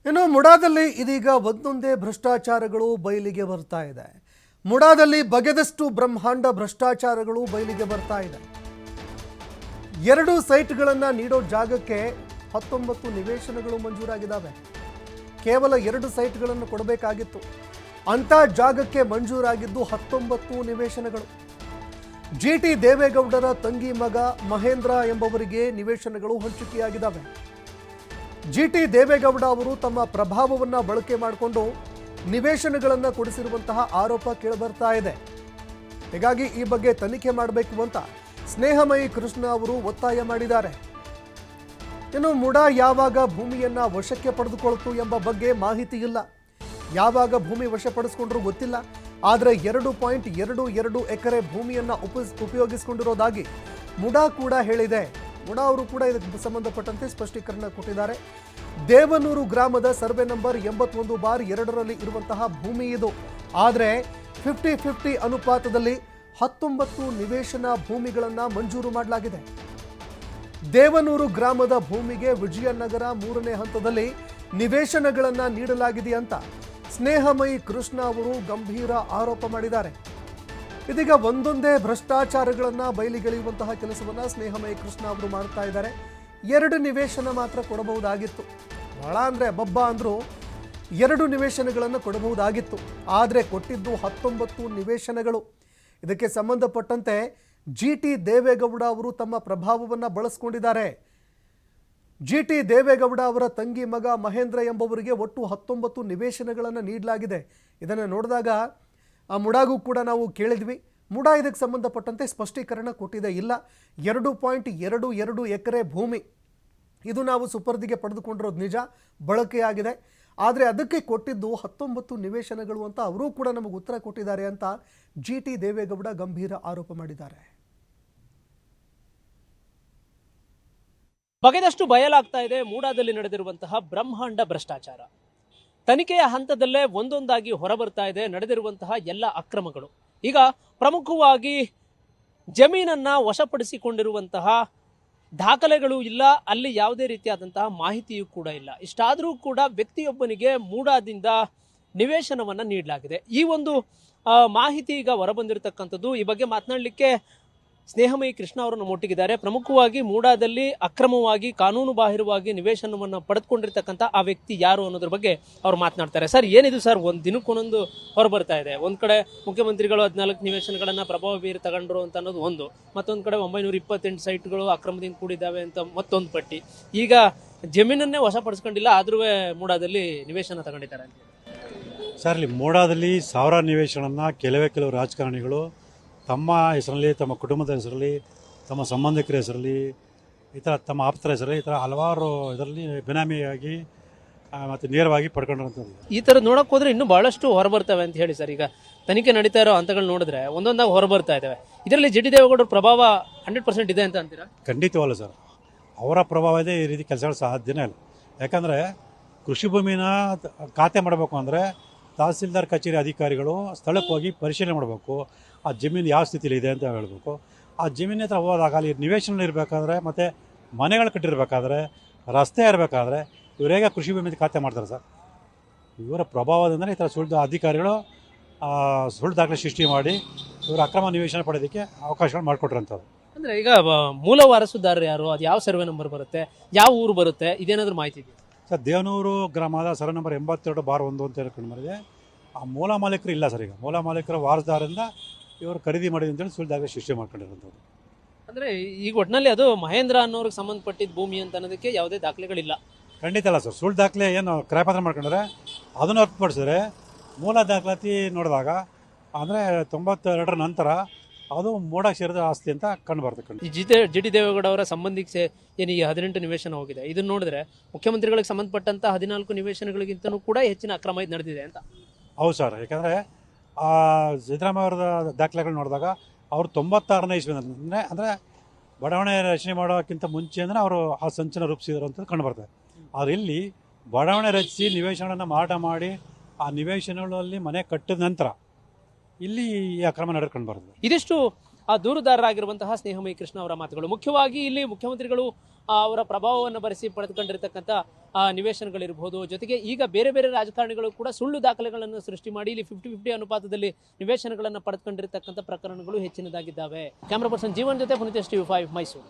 ಇನ್ನು ಮುಡಾದಲ್ಲಿ ಇದೀಗ ಒಂದೊಂದೇ ಭ್ರಷ್ಟಾಚಾರಗಳು ಬಯಲಿಗೆ ಬರ್ತಾ ಇದೆ. ಮುಡಾದಲ್ಲಿ ಬಗೆದಷ್ಟು ಬ್ರಹ್ಮಾಂಡ ಭ್ರಷ್ಟಾಚಾರಗಳು ಬಯಲಿಗೆ ಬರ್ತಾ ಇದೆ. 2 ಸೈಟ್ಗಳನ್ನು ನೀಡೋ ಜಾಗಕ್ಕೆ 19 ನಿವೇಶನಗಳು ಮಂಜೂರಾಗಿದ್ದಾವೆ. ಕೇವಲ 2 ಸೈಟ್ಗಳನ್ನು ಕೊಡಬೇಕಾಗಿತ್ತು. ಅಂಥ ಜಾಗಕ್ಕೆ ಮಂಜೂರಾಗಿದ್ದು 19 ನಿವೇಶನಗಳು. GT ದೇವೇಗೌಡರ ತಂಗಿ ಮಗ ಮಹೇಂದ್ರ ಎಂಬವರಿಗೆ ನಿವೇಶನಗಳು ಹಂಚಿಕೆಯಾಗಿದ್ದಾವೆ. GT ದೇವೇಗೌಡ ಅವರು ತಮ್ಮ ಪ್ರಭಾವವನ್ನು ಬಳಕೆ ಮಾಡಿಕೊಂಡು ನಿವೇಶನಗಳನ್ನು ಕೊಡಿಸಿರುವಂತಹ ಆರೋಪ ಕೇಳಿಬರ್ತಾ ಇದೆ. ಹೀಗಾಗಿ ಈ ಬಗ್ಗೆ ತನಿಖೆ ಮಾಡಬೇಕು ಅಂತ ಸ್ನೇಹಮಯಿ ಕೃಷ್ಣ ಅವರು ಒತ್ತಾಯ ಮಾಡಿದ್ದಾರೆ. ಇನ್ನು ಮುಡಾ ಯಾವಾಗ ಭೂಮಿಯನ್ನ ವಶಕ್ಕೆ ಪಡೆದುಕೊಳ್ತು ಎಂಬ ಬಗ್ಗೆ ಮಾಹಿತಿ ಇಲ್ಲ. ಯಾವಾಗ ಭೂಮಿ ವಶಪಡಿಸಿಕೊಂಡ್ರೂ ಗೊತ್ತಿಲ್ಲ. ಆದರೆ 2.22 ಎಕರೆ ಭೂಮಿಯನ್ನ ಉಪಯೋಗಿಸಿಕೊಂಡಿರೋದಾಗಿ ಮುಡಾ ಕೂಡ ಹೇಳಿದೆ. ಮುಡಾ ಅವರು ಕೂಡ ಇದಕ್ಕೆ ಸಂಬಂಧಪಟ್ಟಂತೆ ಸ್ಪಷ್ಟೀಕರಣ ಕೊಟ್ಟಿದ್ದಾರೆ. ದೇವನೂರು ಗ್ರಾಮದ ಸರ್ವೆ ನಂಬರ್ 81/2ರಲ್ಲಿ ಇರುವಂತಹ ಭೂಮಿ ಇದು. ಆದರೆ 50-50 ಅನುಪಾತದಲ್ಲಿ 19 ನಿವೇಶನ ಭೂಮಿಗಳನ್ನು ಮಂಜೂರು ಮಾಡಲಾಗಿದೆ. ದೇವನೂರು ಗ್ರಾಮದ ಭೂಮಿಗೆ ವಿಜಯನಗರ 3ನೇ ಹಂತದಲ್ಲಿ ನಿವೇಶನಗಳನ್ನು ನೀಡಲಾಗಿದೆ ಅಂತ ಸ್ನೇಹಮಯಿ ಕೃಷ್ಣ ಅವರು ಗಂಭೀರ ಆರೋಪ ಮಾಡಿದ್ದಾರೆ. ಇದೀಗ ಒಂದೊಂದೇ ಭ್ರಷ್ಟಾಚಾರಗಳನ್ನು ಬಯಲಿಗೆಳೆಯುವಂತಹ ಕೆಲಸವನ್ನು ಸ್ನೇಹಮಯಿ ಕೃಷ್ಣ ಅವರು ಮಾಡ್ತಾ ಇದ್ದಾರೆ. 2 ನಿವೇಶನ ಮಾತ್ರ ಕೊಡಬಹುದಾಗಿತ್ತು. ಬಹಳ ಅಂದರೆ ಬಬ್ಬ ಅಂದರೂ 2 ನಿವೇಶನಗಳನ್ನು ಕೊಡಬಹುದಾಗಿತ್ತು. ಆದರೆ ಕೊಟ್ಟಿದ್ದು 19 ನಿವೇಶನಗಳು. ಇದಕ್ಕೆ ಸಂಬಂಧಪಟ್ಟಂತೆ GT ದೇವೇಗೌಡ ಅವರು ತಮ್ಮ ಪ್ರಭಾವವನ್ನು ಬಳಸಿಕೊಂಡಿದ್ದಾರೆ. GT ದೇವೇಗೌಡ ಅವರ ತಂಗಿ ಮಗ ಮಹೇಂದ್ರ ಎಂಬವರಿಗೆ ಒಟ್ಟು 19 ನಿವೇಶನಗಳನ್ನು ನೀಡಲಾಗಿದೆ. ಇದನ್ನು ನೋಡಿದಾಗ ಆ ಮುಡಾಗೂ ಕೂಡ ನಾವು ಕೇಳಿದ್ವಿ. ಮುಡಾ ಇದಕ್ಕೆ ಸಂಬಂಧಪಟ್ಟಂತೆ ಸ್ಪಷ್ಟೀಕರಣ ಕೊಟ್ಟಿದೆ. ಇಲ್ಲ, 2.22 ಎಕರೆ ಭೂಮಿ ಇದು ನಾವು ಸುಪರ್ದಿಗೆ ಪಡೆದುಕೊಂಡಿರೋದು ನಿಜ, ಬಳಕೆಯಾಗಿದೆ. ಆದರೆ ಅದಕ್ಕೆ ಕೊಟ್ಟಿದ್ದು 19 ನಿವೇಶನಗಳು ಅಂತ ಅವರೂ ಕೂಡ ನಮಗೆ ಉತ್ತರ ಕೊಟ್ಟಿದ್ದಾರೆ ಅಂತ GT ದೇವೇಗೌಡ ಗಂಭೀರ ಆರೋಪ ಮಾಡಿದ್ದಾರೆ. ಬಗೆದಷ್ಟು ಬಯಲಾಗ್ತಾ ಇದೆ ಮೂಡಾದಲ್ಲಿ ನಡೆದಿರುವಂತಹ ಬ್ರಹ್ಮಾಂಡ ಭ್ರಷ್ಟಾಚಾರ. ತನಿಖೆಯ ಹಂತದಲ್ಲೇ ಒಂದೊಂದಾಗಿ ಹೊರಬರ್ತಾ ಇದೆ ನಡೆದಿರುವಂತಹ ಎಲ್ಲ ಅಕ್ರಮಗಳು. ಈಗ ಪ್ರಮುಖವಾಗಿ ಜಮೀನನ್ನ ವಶಪಡಿಸಿಕೊಂಡಿರುವಂತಹ ದಾಖಲೆಗಳು ಇಲ್ಲ, ಅಲ್ಲಿ ಯಾವುದೇ ರೀತಿಯಾದಂತಹ ಮಾಹಿತಿಯೂ ಕೂಡ ಇಲ್ಲ. ಇಷ್ಟಾದರೂ ಕೂಡ ವ್ಯಕ್ತಿಯೊಬ್ಬನಿಗೆ ಮೂಡಾದಿಂದ ನಿವೇಶನವನ್ನ ನೀಡಲಾಗಿದೆ. ಈ ಒಂದು ಮಾಹಿತಿ ಈಗ ಹೊರಬಂದಿರತಕ್ಕಂಥದ್ದು. ಈ ಬಗ್ಗೆ ಮಾತನಾಡಲಿಕ್ಕೆ ಸ್ನೇಹಮಯಿ ಕೃಷ್ಣ ಅವರು ನಮ್ಮೊಟ್ಟಿಗಿದ್ದಾರೆ. ಪ್ರಮುಖವಾಗಿ ಮೂಡಾದಲ್ಲಿ ಅಕ್ರಮವಾಗಿ ಕಾನೂನು ಬಾಹಿರವಾಗಿ ನಿವೇಶನವನ್ನು ಪಡೆದುಕೊಂಡಿರ್ತಕ್ಕಂಥ ಆ ವ್ಯಕ್ತಿ ಯಾರು ಅನ್ನೋದ್ರ ಬಗ್ಗೆ ಅವ್ರು ಮಾತನಾಡ್ತಾರೆ. ಸರ್, ಏನಿದು ಸರ್, ಒಂದು ದಿನಕ್ಕೊಂದೊಂದು ಹೊರಬರ್ತಾ ಇದೆ. ಒಂದ್ ಕಡೆ ಮುಖ್ಯಮಂತ್ರಿಗಳು 14 ನಿವೇಶನಗಳನ್ನ ಪ್ರಭಾವ ಬೀರಿ ತಗೊಂಡ್ರು ಅಂತ ಅನ್ನೋದು ಒಂದು, ಮತ್ತೊಂದು ಕಡೆ 928 ಸೈಟ್ಗಳು ಅಕ್ರಮದಿಂದ ಕೂಡಿದ್ದಾವೆ ಅಂತ ಮತ್ತೊಂದು ಪಟ್ಟಿ. ಈಗ ಜಮೀನನ್ನೇ ವಶಪಡಿಸ್ಕೊಂಡಿಲ್ಲ, ಆದ್ರೂ ಮೂಡಾದಲ್ಲಿ ನಿವೇಶನ ತಗೊಂಡಿದ್ದಾರೆ ಅಂತ. ಸರ್, ಇಲ್ಲಿ ಮೂಡಾದಲ್ಲಿ ಸಾವಿರಾರು ನಿವೇಶನನ್ನ ಕೆಲವು ರಾಜಕಾರಣಿಗಳು ತಮ್ಮ ಹೆಸರಲ್ಲಿ, ತಮ್ಮ ಕುಟುಂಬದ ಹೆಸರಲ್ಲಿ, ತಮ್ಮ ಸಂಬಂಧಿಕರ ಹೆಸರಲ್ಲಿ, ಈ ಥರ ತಮ್ಮ ಆಪ್ತರ ಹೆಸರಲ್ಲಿ, ಈ ಥರ ಹಲವಾರು ಇದರಲ್ಲಿ ಬೆನಾಮಿಯಾಗಿ ಮತ್ತು ನೇರವಾಗಿ ಪಡ್ಕೊಂಡಿರುವಂಥದ್ದು. ಈ ಥರ ನೋಡೋಕೆ ಹೋದ್ರೆ ಇನ್ನೂ ಬಹಳಷ್ಟು ಹೊರಬರ್ತವೆ ಅಂತ ಹೇಳಿ ಸರ್. ಈಗ ತನಿಖೆ ನಡೀತಾ ಇರೋ ಹಂತಗಳು ನೋಡಿದ್ರೆ ಒಂದೊಂದಾಗಿ ಹೊರಬರ್ತಾ ಇದ್ದಾವೆ. ಇದರಲ್ಲಿ GT ದೇವೇಗೌಡರ ಪ್ರಭಾವ 100% ಇದೆ ಅಂತ ಅಂತೀರಾ? ಖಂಡಿತವಲ್ಲ ಸರ್, ಅವರ ಪ್ರಭಾವ ಇದೆ. ಈ ರೀತಿ ಕೆಲಸಗಳು ಸಾಧ್ಯನೇ ಇಲ್ಲ. ಯಾಕಂದರೆ ಕೃಷಿ ಭೂಮಿನ ಖಾತೆ ಮಾಡಬೇಕು ಅಂದರೆ ತಹಸೀಲ್ದಾರ್ ಕಚೇರಿ ಅಧಿಕಾರಿಗಳು ಸ್ಥಳಕ್ಕೆ ಹೋಗಿ ಪರಿಶೀಲನೆ ಮಾಡಬೇಕು. ಆ ಜಮೀನು ಯಾವ ಸ್ಥಿತಿಲಿ ಇದೆ ಅಂತ ಹೇಳಬೇಕು. ಆ ಜಮೀನಿನ ಹತ್ರ ಹೋದಾಗ ಅಲ್ಲಿ ನಿವೇಶನ ಇರಬೇಕಾದ್ರೆ, ಮತ್ತು ಮನೆಗಳು ಕಟ್ಟಿರಬೇಕಾದ್ರೆ, ರಸ್ತೆ ಇರಬೇಕಾದ್ರೆ ಇವರು ಹೇಗೆ ಕೃಷಿ ಭೂಮಿ ಖಾತೆ ಮಾಡ್ತಾರೆ ಸರ್? ಇವರ ಪ್ರಭಾವದಿಂದ ಈ ಥರ ಸುಳ್ಳು ಅಧಿಕಾರಿಗಳು ಸುಳ್ಳು ದಾಖಲೆ ಸೃಷ್ಟಿ ಮಾಡಿ ಇವರು ಅಕ್ರಮ ನಿವೇಶನ ಪಡೆಯೋದಕ್ಕೆ ಅವಕಾಶಗಳು ಮಾಡಿಕೊಟ್ರಂಥದ್ದು. ಅಂದರೆ ಈಗ ಮೂಲ ವಾರಸುದಾರರು ಯಾರು, ಅದು ಯಾವ ಸರ್ವೆ ನಂಬರ್ ಬರುತ್ತೆ, ಯಾವ ಊರು ಬರುತ್ತೆ, ಇದೇನಾದರೂ ಮಾಹಿತಿ ಇದೆ ಸರ್? ದೇವನೂರು ಗ್ರಾಮದ ಸರ್ವೆ ನಂಬರ್ 82/1 ಅಂತ ಹೇಳ್ಕೊಂಡು ಬಂದಿದೆ. ಆ ಮೂಲ ಮಾಲೀಕರು ಇಲ್ಲ ಸರ್. ಈಗ ಮೂಲ ಮಾಲೀಕರ ವಾರಸುದಾರರಿಂದ ಇವರು ಖರೀದಿ ಮಾಡಿದೆ ಅಂತೇಳಿ ಸುಳ್ಳು ದಾಖಲೆ ಸೃಷ್ಟಿ ಮಾಡ್ಕೊಂಡಿರೋಂಥದ್ದು. ಅಂದರೆ ಈಗ ಒಟ್ಟಿನಲ್ಲಿ ಅದು ಮಹೇಂದ್ರ ಅನ್ನೋರಿಗೆ ಸಂಬಂಧಪಟ್ಟಿದ್ದ ಭೂಮಿ ಅಂತ ಅನ್ನೋದಕ್ಕೆ ಯಾವುದೇ ದಾಖಲೆಗಳಿಲ್ಲ. ಖಂಡಿತ ಅಲ್ಲ ಸರ್. ಸುಳ್ಳು ದಾಖಲೆ ಏನು ಕ್ರಯಪತ್ರ ಮಾಡ್ಕೊಂಡ್ರೆ ಅದನ್ನು ಹೊರತುಪಡಿಸಿದ್ರೆ ಮೂಲ ದಾಖಲಾತಿ ನೋಡಿದಾಗ ಅಂದರೆ 92ರ ನಂತರ ಅದು ಮೂಡಾಕ್ಕೆ ಸೇರಿದ ಆಸ್ತಿ ಅಂತ ಕಂಡು ಬರ್ತಕ್ಕಂಥ. ಈ GT ದೇವೇಗೌಡ ಅವರ ಸಂಬಂಧಿಗೆ ಏನೀಗ 18 ನಿವೇಶನ ಹೋಗಿದೆ. ಇದನ್ನು ನೋಡಿದ್ರೆ ಮುಖ್ಯಮಂತ್ರಿಗಳಿಗೆ ಸಂಬಂಧಪಟ್ಟಂತ 14 ನಿವೇಶನಗಳಿಗಿಂತನೂ ಕೂಡ ಹೆಚ್ಚಿನ ಅಕ್ರಮ ಇದು ನಡೆದಿದೆ ಅಂತ. ಹೌದು ಸರ್. ಯಾಕಂದರೆ ಸಿದ್ದರಾಮಯ್ಯ ಅವರ ದಾಖಲೆಗಳು ನೋಡಿದಾಗ ಅವರು 96ನೇ ಇಸ್ವಿನಲ್ಲಿ ಅಂದರೆ ಬಡಾವಣೆ ರಚನೆ ಮಾಡೋಕ್ಕಿಂತ ಮುಂಚೆ ಅಂದರೆ ಅವರು ಆ ಸಂಚನ ರೂಪಿಸಿದ್ರು ಅಂತ ಕಂಡು ಬರ್ತದೆ. ಆದರೆ ಇಲ್ಲಿ ಬಡಾವಣೆ ರಚಿಸಿ ನಿವೇಶನಗಳನ್ನು ಮಾರಾಟ ಮಾಡಿ ಆ ನಿವೇಶನಗಳಲ್ಲಿ ಮನೆ ಕಟ್ಟಿದ ನಂತರ ಇಲ್ಲಿ ಈ ಅಕ್ರಮ ನಡೆದುಕೊಂಡು ಬರ್ತದೆ. ಇದಿಷ್ಟು ದೂರುದಾರರಾಗಿರುವಂತಹ ಸ್ನೇಹಮಯಿ ಕೃಷ್ಣ ಅವರ ಮಾತುಗಳು. ಮುಖ್ಯವಾಗಿ ಇಲ್ಲಿ ಮುಖ್ಯಮಂತ್ರಿಗಳು ಅವರ ಪ್ರಭಾವವನ್ನು ಬರೆಸಿ ಪಡೆದುಕೊಂಡಿರತಕ್ಕಂಥ ನಿವೇಶನಗಳಿರಬಹುದು, ಜೊತೆಗೆ ಈಗ ಬೇರೆ ಬೇರೆ ರಾಜಕಾರಣಿಗಳು ಕೂಡ ಸುಳ್ಳು ದಾಖಲೆಗಳನ್ನು ಸೃಷ್ಟಿ ಮಾಡಿ ಇಲ್ಲಿ 50-50 ಅನುಪಾತದಲ್ಲಿ ನಿವೇಶನಗಳನ್ನು ಪಡೆದುಕೊಂಡಿರತಕ್ಕಂಥ ಪ್ರಕರಣಗಳು ಹೆಚ್ಚಿನದಾಗಿದ್ದಾವೆ. ಕ್ಯಾಮರಾ ಪರ್ಸನ್ ಜೀವನ್ ಜೊತೆ ಪುನೀತ್, ಟಿವಿ 5 ಮೈಸೂರು.